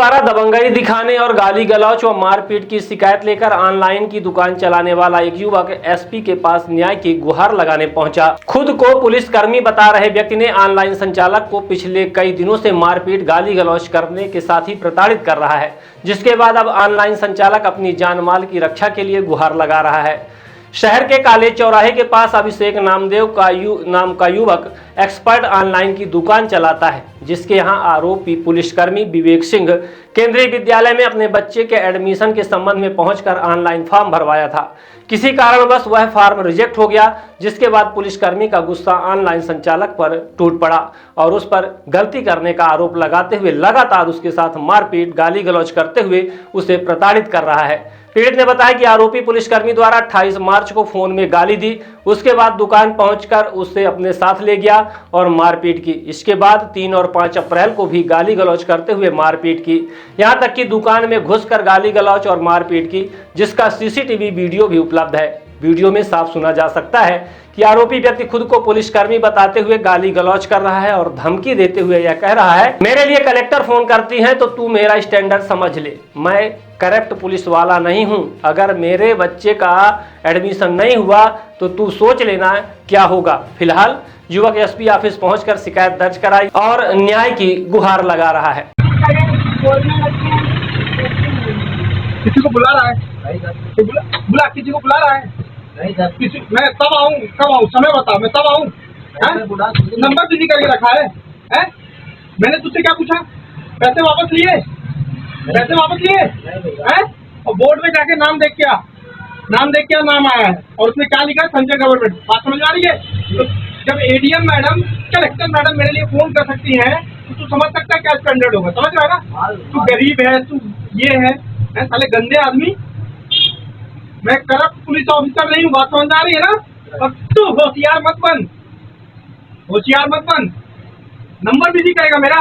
द्वारा दबंगई दिखाने और गाली गलौच व मारपीट की शिकायत लेकर ऑनलाइन की दुकान चलाने वाला एक युवक एसपी के पास न्याय की गुहार लगाने पहुंचा। खुद को पुलिसकर्मी बता रहे व्यक्ति ने ऑनलाइन संचालक को पिछले कई दिनों से मारपीट गाली गलौच करने के साथ ही प्रताड़ित कर रहा है, जिसके बाद अब ऑनलाइन संचालक अपनी जान माल की रक्षा के लिए गुहार लगा रहा है। शहर के काले चौराहे के पास अभिषेक नामदेव नाम का युवक एक्सपर्ट ऑनलाइन की दुकान चलाता है, जिसके यहां आरोपी पुलिसकर्मी विवेक सिंह केंद्रीय विद्यालय में अपने बच्चे के एडमिशन के संबंध में पहुंचकर ऑनलाइन फॉर्म भरवाया था। किसी कारणवश वह फॉर्म रिजेक्ट हो गया, जिसके बाद पुलिसकर्मी का गुस्सा ऑनलाइन संचालक पर टूट पड़ा और उस पर गलती करने का आरोप लगाते हुए लगातार उसके साथ मारपीट गाली गलौच करते हुए उसे प्रताड़ित कर रहा है। पीड़ित ने बताया कि आरोपी पुलिसकर्मी द्वारा 28 मार्च को फोन में गाली दी, उसके बाद दुकान पहुंचकर उससे अपने साथ ले गया और मारपीट की। इसके बाद 3 और 5 अप्रैल को भी गाली गलौच करते हुए मारपीट की, यहां तक कि दुकान में घुसकर गाली गलौच और मारपीट की, जिसका सीसीटीवी वीडियो भी उपलब्ध है। वीडियो में साफ सुना जा सकता है कि आरोपी व्यक्ति खुद को पुलिसकर्मी बताते हुए गाली गलौच कर रहा है और धमकी देते हुए यह कह रहा है, मेरे लिए कलेक्टर फोन करती हैं तो तू मेरा स्टैंडर्ड समझ ले, मैं करप्ट पुलिस वाला नहीं हूं, अगर मेरे बच्चे का एडमिशन नहीं हुआ तो तू सोच लेना क्या होगा। फिलहाल युवक एसपी ऑफिस पहुंचकर शिकायत दर्ज कराई और न्याय की गुहार लगा रहा है। किसी को बुला रहा है? बुला किसी को बुला रहा है? किसी मैं तब आऊँ समय बता, मैं तब आऊँ। नंबर बिजी करके रखा है? मैंने तुझसे क्या पूछा? पैसे वापस लिए हैं? और बोर्ड में जाके नाम देख के नाम आया है और उसने क्या लिखा है, संजय गवर्नमेंट। बात समझ आ रही है? तो जब एडीएम मैडम, कलेक्टर मैडम मेरे लिए फोन कर सकती हैं तो तू समझ सकता है क्या स्टैंडर्ड होगा। समझ रहा है ना? तू गरीब है, तू ये है साले गंदे आदमी। मैं करप्ट पुलिस ऑफिसर नहीं हूँ, बात समझ आ रही है ना? अब तू होशियार मत बन। नंबर बिजी करेगा मेरा?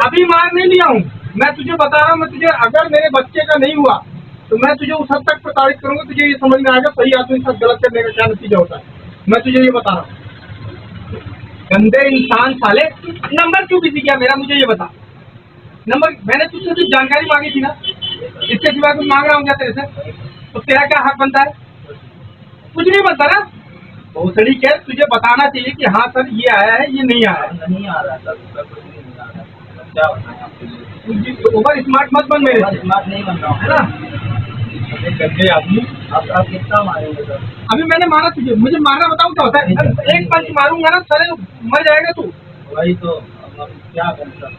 अभी मार नहीं लिया हूँ, मैं तुझे बता रहा हूँ। मैं तुझे अगर मेरे बच्चे का नहीं हुआ तो मैं तुझे उस हद तक प्रताड़ित करूंगा, तुझे ये समझ में आएगा सही आदमी के साथ गलत करने का क्या नतीजा होता है। मैं तुझे ये बता रहा हूँ, गंदे इंसान साले। नंबर क्यों बिजी किया मेरा, मुझे ये बता। नंबर मैंने तुझसे कुछ जानकारी मांगी थी ना, इसके सिवा कुछ मांग रहा हूँ क्या तेरे से? तो तेरा क्या हक बनता है? कुछ नहीं बनता ना। भोसड़ी के तुझे बताना चाहिए कि हाँ सर ये आया है, ये नहीं आया है। नहीं आ रहा सर, क्या बताएं आपको? ओवर स्मार्ट मत बन मेरे से। स्मार्ट नहीं बन रहा हूँ, है ना? गंदे आदमी। आप कितना मारेंगे सर? अभी मैंने मारा तुझे, मुझे मारना बताऊँ क्या होता है? एक पंच मारूंगा ना साले मर जाएगा तू। वही तो, अब क्या करें सर?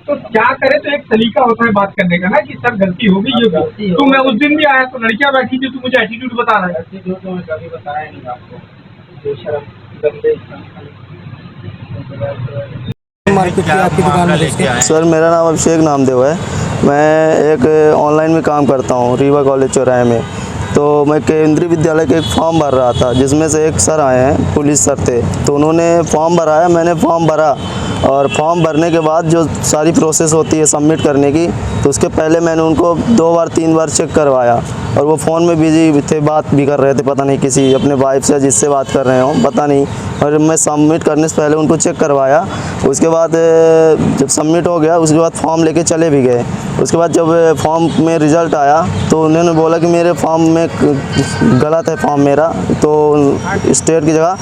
तो क्या करे, तो एक तरीका होता है बात करने का ना कि सर गलती होगी। ये तू मैं उस दिन भी आया तो लड़कियां बैठी थी, तू मुझे एटीट्यूड बता रहा है। एटीट्यूड तो मैं कभी बताया नहीं आपको। बेशरम गंदे सर मेरा नाम अभिषेक नामदेव है। मैं एक ऑनलाइन में काम करता हूँ रीवा कॉलेज चौराहे में। तो मैं केंद्रीय विद्यालय के एक फॉर्म भर रहा था, जिसमें से एक सर आए हैं, पुलिस सर थे, तो उन्होंने फॉर्म भराया, मैंने फॉर्म भरा और फॉर्म भरने के बाद जो सारी प्रोसेस होती है सबमिट करने की, तो उसके पहले मैंने उनको 2 बार 3 बार चेक करवाया और वो फ़ोन में बिजी थे, बात भी कर रहे थे, पता नहीं किसी अपने वाइफ से जिससे बात कर रहे हो पता नहीं। और मैं सबमिट करने से पहले उनको चेक करवाया। उसके बाद जब सबमिट हो गया उसके बाद फॉर्म लेके चले भी गए। उसके बाद जब फॉर्म में रिज़ल्ट आया तो उन्होंने बोला कि मेरे फॉर्म में गलत है फॉर्म मेरा, तो स्टेट की जगह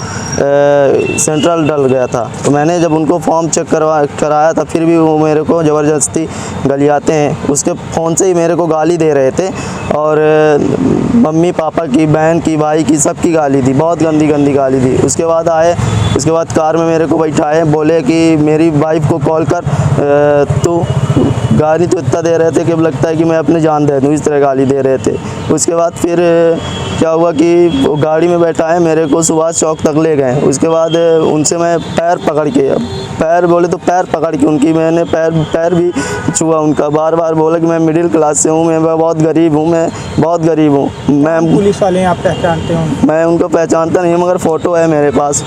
सेंट्रल डल गया था। तो मैंने जब उनको फॉर्म चेक कराया था, फिर भी वो मेरे को ज़बरदस्ती गलियाते हैं। उसके फ़ोन से ही मेरे को गाली दे रहे थे और मम्मी पापा की, बहन की, भाई की, सबकी गाली दी, बहुत गंदी गाली दी। उसके बाद आए, उसके बाद कार में मेरे को बैठाए, बोले कि मेरी वाइफ को कॉल कर, तो गाली तो इतना दे रहे थे कि लगता है कि मैं अपने जान दे दूँ, इस तरह गाली दे रहे थे। उसके बाद फिर क्या हुआ कि वो गाड़ी में बैठाए, मेरे को सुभाष चौक तक ले गए। उसके बाद उनसे मैं पैर पकड़ के उनकी मैंने पैर भी छुआ उनका। बार बार बोला कि मैं मिडिल क्लास से हूँ, मैं बहुत गरीब हूँ, मैं पुलिस वाले आप पहचानते हो? मैं उनको पहचानता नहीं, मगर फ़ोटो है मेरे पास।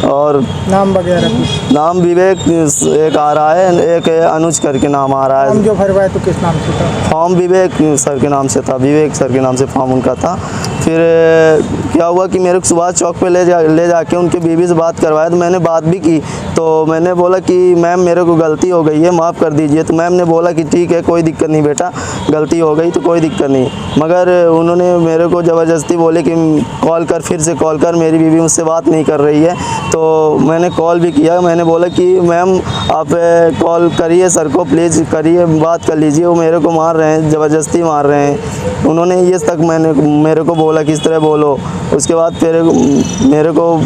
और नाम वगैरह कुछ? नाम विवेक एक आ रहा है, एक अनुज करके नाम आ रहा फॉर्म है। जो भरवाए तो किस नाम से था? फॉर्म विवेक सर के नाम से था, विवेक सर के नाम से फॉर्म उनका था। फिर क्या हुआ कि मेरे को सुभाष चौक पे ले जाके उनके बीवी से बात करवाया, तो मैंने बात भी की। तो मैंने बोला कि मैम मेरे को गलती हो गई है, माफ़ कर दीजिए। तो मैम ने बोला कि ठीक है, कोई दिक्कत नहीं बेटा, गलती हो गई तो कोई दिक्कत नहीं। मगर उन्होंने मेरे को ज़बरदस्ती बोले कि कॉल कर, फिर से कॉल कर, मेरी बीवी मुझसे बात नहीं कर रही है। तो मैंने कॉल भी किया, मैंने बोला कि मैम आप कॉल करिए सर को, प्लीज़ करिए, बात कर लीजिए, वो मेरे को मार रहे हैं, ज़बरदस्ती मार रहे हैं। उन्होंने ये तक मेरे को बोला किस तरह बोलो। उसके बाद फिर मेरे को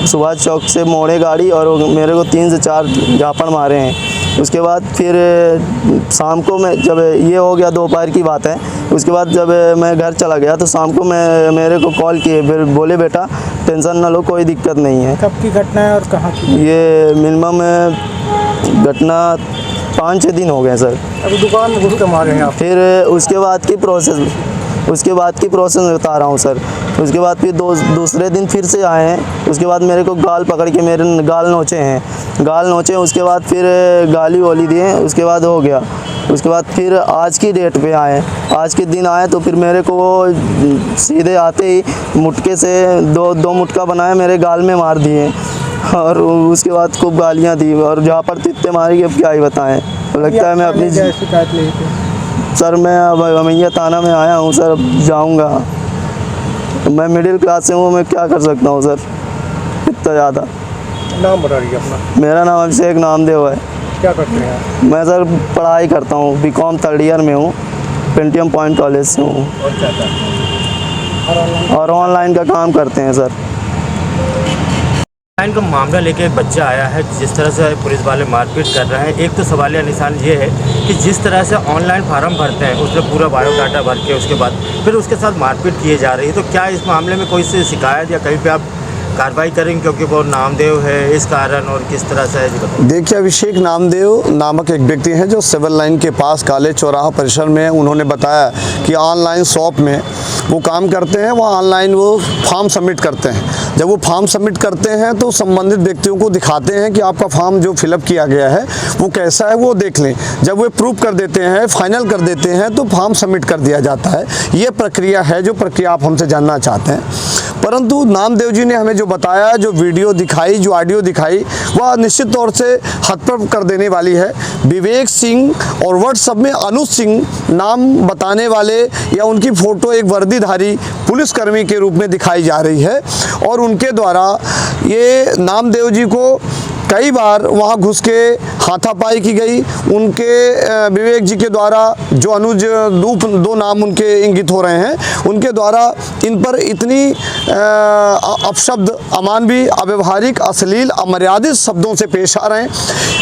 सुभाष चौक से मोड़े गाड़ी और मेरे को 3 से 4 झापड़ मारे हैं। उसके बाद फिर शाम को मैं जब ये हो गया, दोपहर की बात है, उसके बाद जब मैं घर चला गया तो शाम को मेरे को कॉल किए, फिर बोले बेटा टेंशन ना लो, कोई दिक्कत नहीं है। कब की घटना है और कहाँ की? ये मिनिमम घटना 5-6 दिन हो गए सर। अभी दुकान में घुस के मारे हैं आप? फिर उसके बाद की प्रोसेस बता रहा हूँ सर। उसके बाद फिर दूसरे दिन फिर से आए हैं। उसके बाद मेरे को गाल पकड़ के मेरे गाल नोचे। उसके बाद फिर गाली वाली दिए, उसके बाद हो गया। उसके बाद फिर आज की डेट पे आए, आज के दिन आए तो फिर मेरे को वो सीधे आते ही मुटके से दो मुटका बनाए, मेरे गाल में मार दिए और उसके बाद खूब गालियाँ दी और जहाँ पर तित्ते मारी, अब क्या ही बताएं। लगता है मैं अपनी शिकायत ले थी सर, मैं अब अमैया थाना में आया हूँ सर, अब जाऊँगा। मैं मिडिल क्लास से हूँ, मैं क्या कर सकता हूँ सर, इतना ज़्यादा। नाम बता दीजिए अपना। मेरा नाम अभिषेक नामदेव है। क्या करते हैं आप? मैं सर पढ़ाई करता हूँ, बीकॉम 3rd ईयर में हूँ, पेंटियम पॉइंट कॉलेज से हूँ और ऑनलाइन का काम करते हैं सर। ऑनलाइन का मामला लेके एक बच्चा आया है, जिस तरह से पुलिस वाले मारपीट कर रहे हैं। एक तो सवालिया निशान ये है कि जिस तरह से ऑनलाइन फार्म भरते हैं उसमें पूरा बायोडाटा भर के उसके बाद फिर उसके साथ मारपीट किए जा रही है। तो क्या इस मामले में कोई से शिकायत या कहीं पे आप कार्रवाई करेंगे, क्योंकि वो नामदेव है इस कारण, और किस तरह से है जी बताइए। देखिए, अभिषेक नामदेव नामक एक व्यक्ति हैं जो सिविल लाइन के पास कॉलेज चौराहा परिसर में, उन्होंने बताया कि ऑनलाइन शॉप में वो काम करते हैं, वहाँ ऑनलाइन वो फॉर्म सबमिट करते हैं। जब वो फॉर्म सबमिट करते हैं तो संबंधित व्यक्तियों को दिखाते हैं कि आपका फॉर्म जो फिलअप किया गया है वो कैसा है, वो देख लें। जब वो प्रूव कर देते हैं, फाइनल कर देते हैं, तो फॉर्म सबमिट कर दिया जाता है। ये प्रक्रिया है, जो प्रक्रिया आप हमसे जानना चाहते हैं। परंतु नामदेव जी ने हमें जो बताया, जो वीडियो दिखाई, जो ऑडियो दिखाई, वह निश्चित तौर से हतप्रभ कर देने वाली है। विवेक सिंह और व्हाट्सएप में अनुज सिंह नाम बताने वाले या उनकी फ़ोटो एक वर्दीधारी पुलिसकर्मी के रूप में दिखाई जा रही है और उनके द्वारा ये नामदेव जी को कई बार वहाँ घुस के हाथापाई की गई। उनके विवेक जी के द्वारा, जो अनुज दो नाम उनके इंगित हो रहे हैं, उनके द्वारा इन पर इतनी अपशब्द, अमानवीय, अव्यवहारिक, अश्लील, अमर्यादित शब्दों से पेश आ रहे हैं।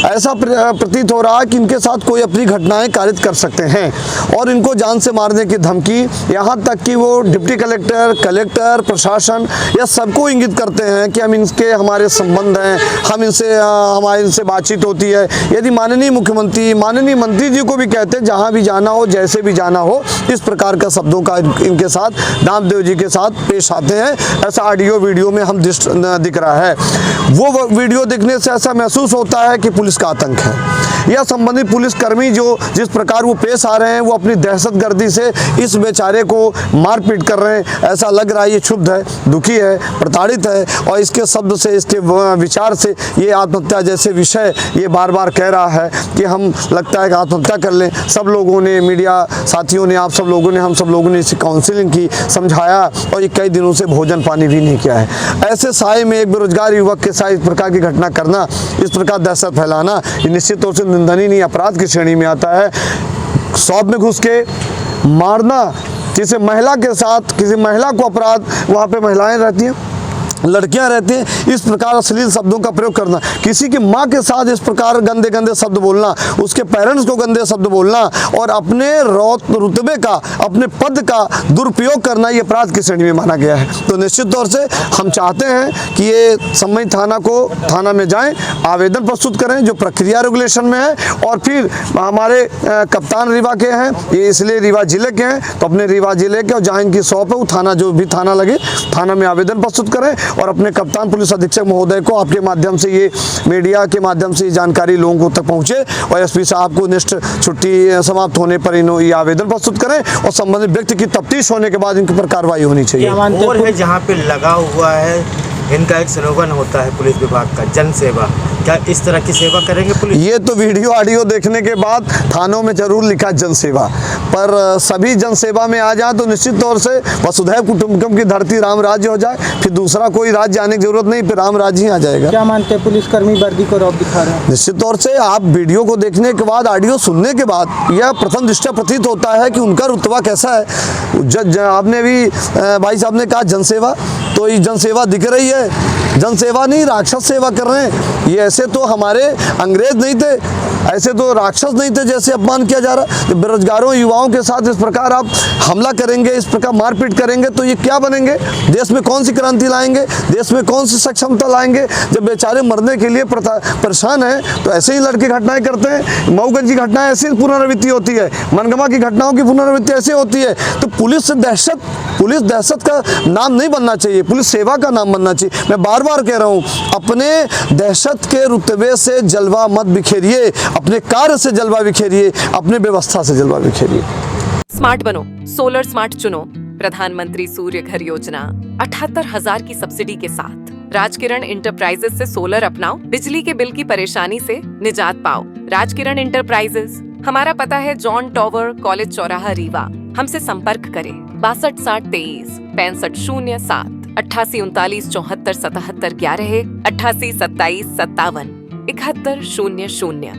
ऐसा प्रतीत हो रहा है कि इनके साथ कोई अपनी घटनाएं कारित कर सकते हैं और इनको जान से मारने की धमकी, यहाँ तक कि वो डिप्टी कलेक्टर, प्रशासन या सबको इंगित करते हैं कि हम इनके हमारे संबंध हैं, हम हमारे इनसे बातचीत होती है। यदि माननीय मुख्यमंत्री, माननीय मंत्री जी को भी कहते हैं, जहाँ भी जाना हो, जैसे भी जाना हो, इस प्रकार का शब्दों का इनके साथ, नामदेव जी के साथ पेश आते हैं। ऐसा ऑडियो वीडियो में हम दिख रहा है। वो वीडियो देखने से ऐसा महसूस होता है कि पुलिस का आतंक है। यह संबंधित पुलिसकर्मी जो जिस प्रकार वो पेश आ रहे हैं, वो अपनी दहशतगर्दी से इस बेचारे को मारपीट कर रहे हैं। ऐसा लग रहा है ये क्षुब्ध है, दुखी है, प्रताड़ित है और इसके शब्द से, इसके विचार से ये आत्महत्या जैसे विषय ये बार बार कह रहा है कि हम, लगता है कि आत्महत्या कर लें। सब लोगों ने, मीडिया साथियों ने, आप सब लोगों ने, हम सब लोगों ने इसकी काउंसलिंग की, समझाया और ये कई दिनों से भोजन पानी भी नहीं किया है। ऐसे साए में एक बेरोजगार युवक के साथ इस प्रकार की घटना करना, इस प्रकार दहशत फैलाना, ये निश्चित तौर से निंदनीय अपराध की श्रेणी में आता है। शॉप में घुस के मारना, किसी महिला के साथ, किसी महिला को अपराध, वहाँ पे महिलाएं रहती हैं, लड़कियां रहती हैं, इस प्रकार अश्लील शब्दों का प्रयोग करना, किसी की माँ के साथ इस प्रकार गंदे गंदे शब्द बोलना, उसके पेरेंट्स को गंदे शब्द बोलना और अपने रुतबे का, अपने पद का दुरुपयोग करना, ये अपराध की श्रेणी में माना गया है। तो निश्चित तौर से हम चाहते हैं कि ये संबंधित थाना में जाएं, आवेदन प्रस्तुत करें जो प्रक्रिया रेगुलेशन में है, और फिर हमारे कप्तान रीवा के हैं, ये इसलिए रीवा जिले के हैं, तो अपने रीवा जिले के और जहाँ इनकी शॉप है वो थाना, जो भी थाना लगे, थाना में आवेदन प्रस्तुत करें और अपने कप्तान पुलिस अधीक्षक महोदय को आपके माध्यम से ये मीडिया के माध्यम से ये जानकारी लोगों तक पहुँचे और एसपी साहब को निष्ठ छुट्टी समाप्त होने पर ये आवेदन प्रस्तुत करें और संबंधित व्यक्ति की तफ्तीश होने के बाद इनके पर कार्रवाई होनी चाहिए। और है जहाँ पे लगा हुआ है इनका एक स्लोगन होता है पुलिस विभाग का, जन सेवा, क्या इस तरह की सेवा करेंगे पुलिस? ये तो वीडियो ऑडियो देखने के बाद थानों में जरूर लिखा जन सेवा, पर सभी जन सेवा में आ जाए तो निश्चित तौर से वसुधैव कुटुंबकम की धरती राम राज्य हो जाए, फिर दूसरा कोई राज्य आने की जरूरत नहीं, फिर राम राज्य ही आ जाएगा। क्या मानते हैं पुलिसकर्मी वर्दी को रौब दिखा रहे हैं? निश्चित तौर से आप वीडियो को देखने के बाद, ऑडियो सुनने के बाद यह प्रथम दृष्टया प्रतीत होता है कि उनका रुतबा कैसा है। आपने भी भाई साहब ने कहा जनसेवा, तो ये जनसेवा दिख रही है, जनसेवा नहीं राक्षस सेवा कर रहे हैं। ये ऐसे तो हमारे अंग्रेज नहीं थे, ऐसे तो राक्षस नहीं थे जैसे अपमान किया जा रहा है। बेरोजगारों युवाओं के साथ इस प्रकार आप हमला करेंगे, इस प्रकार मारपीट करेंगे तो ये क्या बनेंगे? देश में कौन सी क्रांति लाएंगे? देश में कौन सी सक्षमता लाएंगे? जब बेचारे मरने के लिए परेशान हैं तो ऐसे ही लड़के घटनाएं करते हैं। मऊगंज की घटनाएं ऐसी पुनरावृत्ति होती है, मनगमा की घटनाओं की पुनरावृत्ति ऐसी होती है। तो पुलिस दहशत का नाम नहीं बनना चाहिए, पुलिस सेवा का नाम बनना चाहिए। मैं बार बार कह रहा हूँ, अपने दहशत के रुतबे से जलवा मत बिखेरिए, अपने कार्य से जलवा बिखेरिए, अपने व्यवस्था से जलवा बिखेरिए। स्मार्ट बनो, सोलर स्मार्ट चुनो। प्रधानमंत्री सूर्य घर योजना 78,000 की सब्सिडी के साथ राजकिरण इंटरप्राइजेस से सोलर अपनाओ, बिजली के बिल की परेशानी से निजात पाओ। राजकिरण इंटरप्राइजेस, हमारा पता है जॉन टॉवर, कॉलेज चौराहा, रीवा। हमसे संपर्क करें 62 60 23 65 07 88 39 74 77 11 88 27 57 71 00।